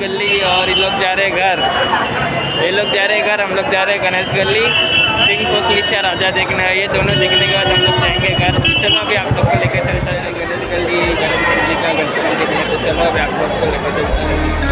गली और ये लोग जा रहे घर, ये लोग जा रहे घर, हम लोग जा रहे गणेश गली। सिंह कोकलीचा राजा देखने, ये दोनों देखने के बाद हम लोग जाएंगे घर। चलो अभी आप लोग को लेकर चलता है गणेश गली, गणेश गली का गणपति देखने। तो चलो अभी आप लोग को लेकर चलता है।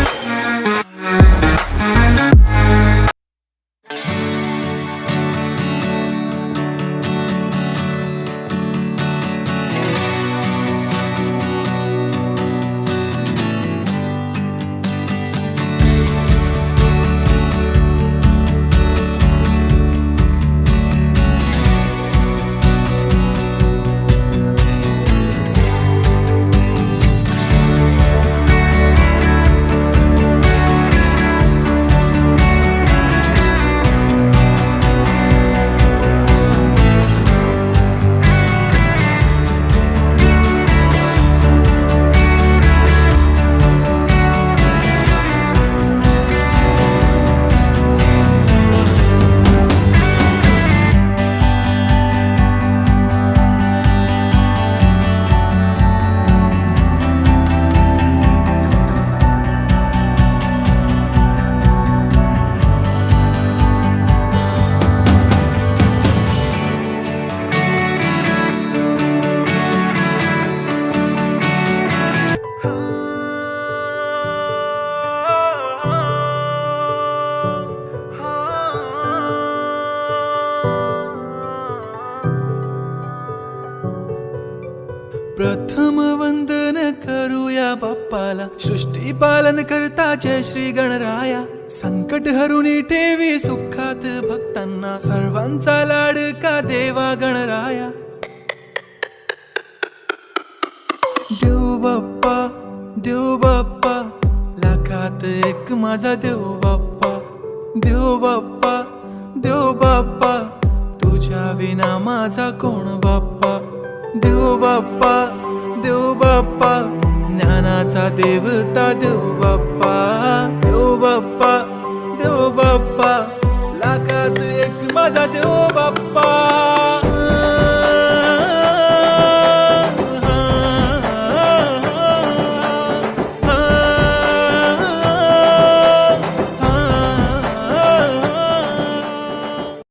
प्रथम वंदन करूया बाप्पाला, सृष्टी पालन करता जय श्री गणराया। संकट हरुनी ठेवी सुखात भक्तांना, सर्वांचा लाडका देवा गणराया। देव बाप्पा, देव बाप्पा, लाखात एक माझा देव बाप्पा। देव बाप्पा, देव बाप्पा, तुझ्या विना माझा कोण बाप्पा। देव बाप्पा, देव बाप्पा, ज्ञानाचा देवता देव बाप्पा।